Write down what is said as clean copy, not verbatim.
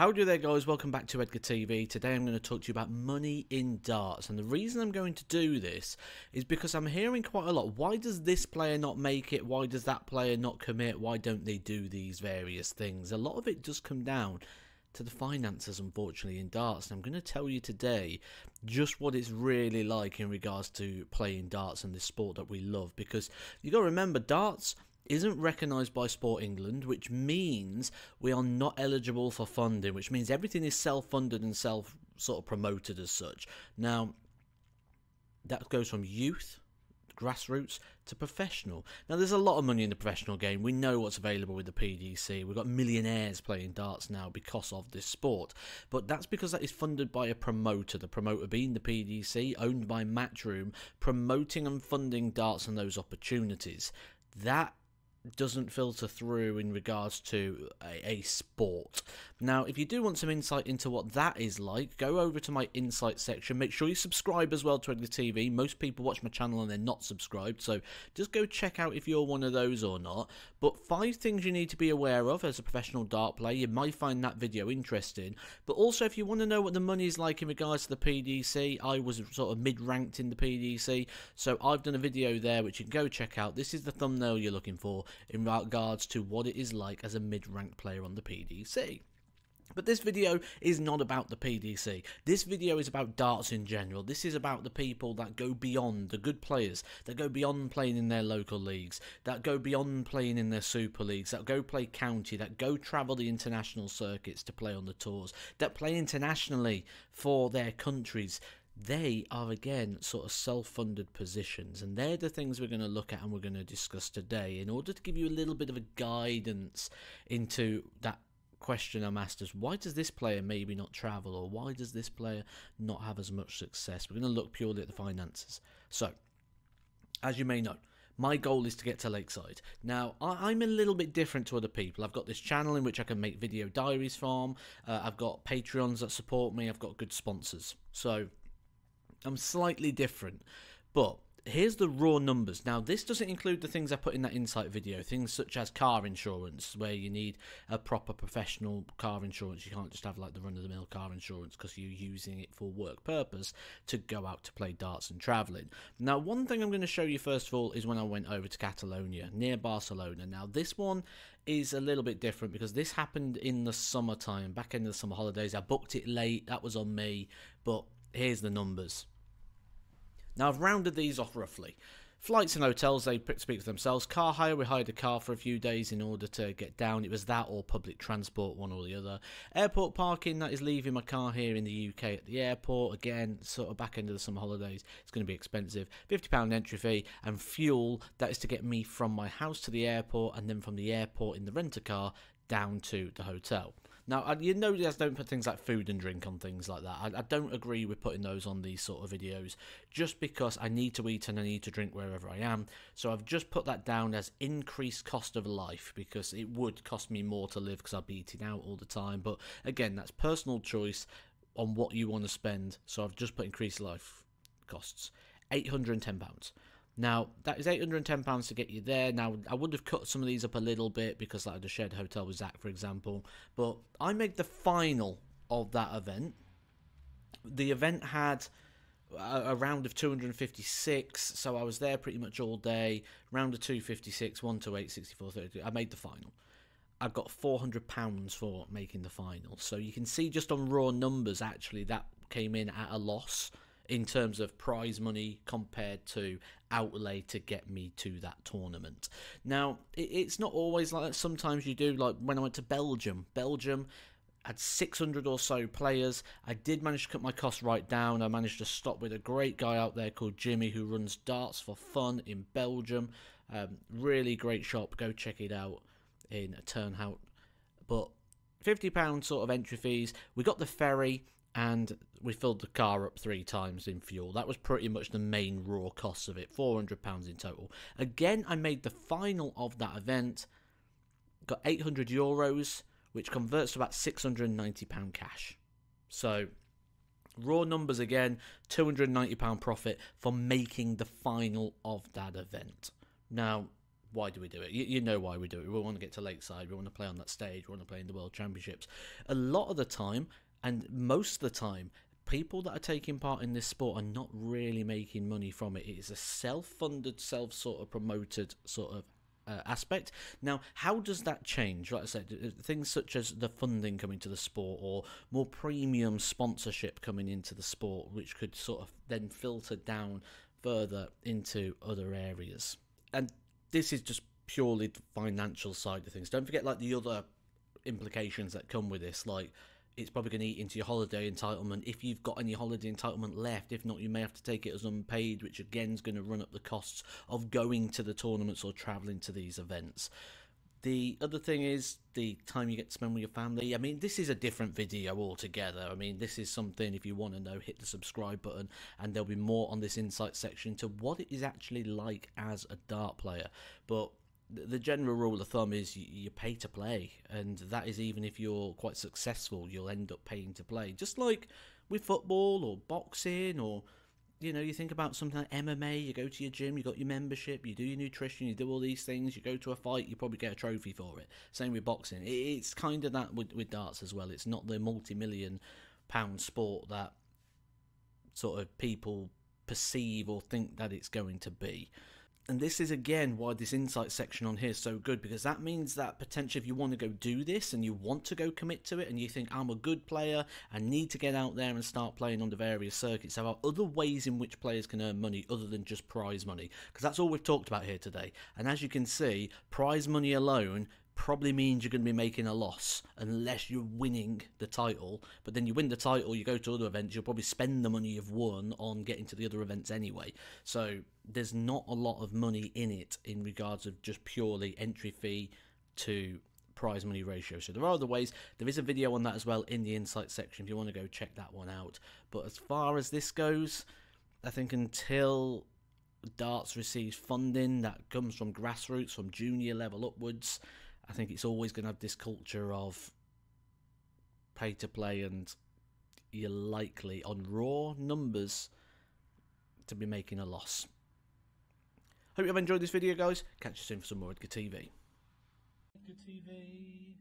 Howdy there guys, welcome back to Edgar TV. Today I'm going to talk to you about money in darts, and the reason I'm going to do this is because I'm hearing quite a lot. Why does this player not make it? Why does that player not commit? Why don't they do these various things? A lot of it does come down to the finances, unfortunately, in darts, and I'm going to tell you today just what it's really like in regards to playing darts and this sport that we love, because you got to remember, darts isn't recognised by Sport England, which means we are not eligible for funding, which means everything is self-funded and self-promoted as such. Now, that goes from youth, grassroots, to professional. Now, there's a lot of money in the professional game. We know what's available with the PDC. We've got millionaires playing darts now because of this sport. But that's because that is funded by a promoter, the promoter being the PDC, owned by Matchroom, promoting and funding darts and those opportunities. That doesn't filter through in regards to a sport. Now, if you do want some insight into what that is like, go over to my insight section. Make sure you subscribe as well to Edgar TV. Most people watch my channel and they're not subscribed, so just go check out if you're one of those or not. But 5 things you need to be aware of as a professional dart player. You might find that video interesting. But also, if you want to know what the money is like in regards to the PDC, I was sort of mid-ranked in the PDC, so I've done a video there which you can go check out. This is the thumbnail you're looking for in regards to what it is like as a mid-ranked player on the PDC. But this video is not about the PDC. This video is about darts in general. This is about the people that go beyond, the good players, that go beyond playing in their local leagues, that go beyond playing in their super leagues, that go play county, that go travel the international circuits to play on the tours, that play internationally for their countries. They are, again, sort of self-funded positions, and they're the things we're going to look at and we're going to discuss today in order to give you a little bit of a guidance into that question I'm asked, is why does this player maybe not travel, or why does this player not have as much success? We're going to look purely at the finances. So, as you may know, my goal is to get to Lakeside. Now, I'm a little bit different to other people. I've got this channel in which I can make video diaries from. I've got Patreons that support me. I've got good sponsors. So I'm slightly different, but here's the raw numbers. Now, this doesn't include the things I put in that insight video, things such as car insurance, where you need a proper professional car insurance. You can't just have like the run-of-the-mill car insurance because you're using it for work purpose to go out to play darts and travelling. Now, one thing I'm going to show you first of all is when I went over to Catalonia, near Barcelona. Now, this one is a little bit different because this happened in the summertime, back in the summer holidays. I booked it late, that was on me, but here's the numbers. Now, I've rounded these off roughly. Flights and hotels, they speak for themselves. Car hire, we hired a car for a few days in order to get down. It was that or public transport, one or the other. Airport parking, that is leaving my car here in the UK at the airport. Again, sort of back end of the summer holidays, it's going to be expensive. £50 entry fee, and fuel, that is to get me from my house to the airport, and then from the airport in the rent-a-car down to the hotel. Now, you know, I don't put things like food and drink on things like that. I don't agree with putting those on these sort of videos, just because I need to eat and I need to drink wherever I am. So I've just put that down as increased cost of life, because it would cost me more to live because I'd be eating out all the time. But again, that's personal choice on what you want to spend. So I've just put increased life costs, £810. Now, that is £810 to get you there. Now, I would have cut some of these up a little bit because I had a shared hotel with Zach, for example. But I made the final of that event. The event had a round of 256, so I was there pretty much all day. Round of 256, 1 to 8, 64, 32. I made the final. I got £400 for making the final. So you can see just on raw numbers, actually, that came in at a loss in terms of prize money compared to outlay to get me to that tournament. Now, it's not always like that. Sometimes you do, like when I went to Belgium. Belgium had 600 or so players. I did manage to cut my costs right down. I managed to stop with a great guy out there called Jimmy, who runs Darts for Fun in Belgium. Really great shop. Go check it out in Turnhout. But £50 sort of entry fees. We got the ferry, and we filled the car up 3 times in fuel. That was pretty much the main raw costs of it, £400 in total. Again, I made the final of that event, got €800, which converts to about £690 cash. So, raw numbers again, £290 profit for making the final of that event. Now, why do we do it? You know why we do it. We want to get to Lakeside. We want to play on that stage. We want to play in the World Championships. A lot of the time, and most of the time, people that are taking part in this sport are not really making money from it. It is a self-funded, self-promoted sort of aspect. Now, how does that change? Like I said, things such as the funding coming to the sport, or more premium sponsorship coming into the sport, which could sort of then filter down further into other areas. And this is just purely the financial side of things. Don't forget, like, the other implications that come with this, like it's probably going to eat into your holiday entitlement if you've got any holiday entitlement left. If not, you may have to take it as unpaid, which again is going to run up the costs of going to the tournaments or travelling to these events. The other thing is the time you get to spend with your family. I mean, this is a different video altogether. I mean, this is something, if you want to know, hit the subscribe button, and there'll be more on this insight section to what it is actually like as a dart player. But the general rule of thumb is you pay to play, and that is even if you're quite successful, you'll end up paying to play. Just like with football or boxing, or you know, you think about something like MMA, you go to your gym, you got your membership, you do your nutrition, you do all these things, you go to a fight, you probably get a trophy for it. Same with boxing. It's kind of that with darts as well. It's not the multi-million-pound sport that sort of people perceive or think that it's going to be. And this is again why this insight section on here is so good, because that means that potentially if you want to go do this and you want to go commit to it, and you think, I'm a good player, I need to get out there and start playing on the various circuits, there are other ways in which players can earn money other than just prize money, because that's all we've talked about here today. And as you can see, prize money alone probably means you're going to be making a loss unless you're winning the title. But then you win the title, you go to other events, you'll probably spend the money you've won on getting to the other events anyway. So there's not a lot of money in it in regards of just purely entry fee to prize money ratio. So there are other ways. There is a video on that as well in the insight section if you want to go check that one out. But as far as this goes, I think until darts receives funding that comes from grassroots, from junior level upwards, I think it's always going to have this culture of pay to play, and you're likely on raw numbers to be making a loss. Hope you've enjoyed this video, guys. Catch you soon for some more Edgar TV. Edgar TV.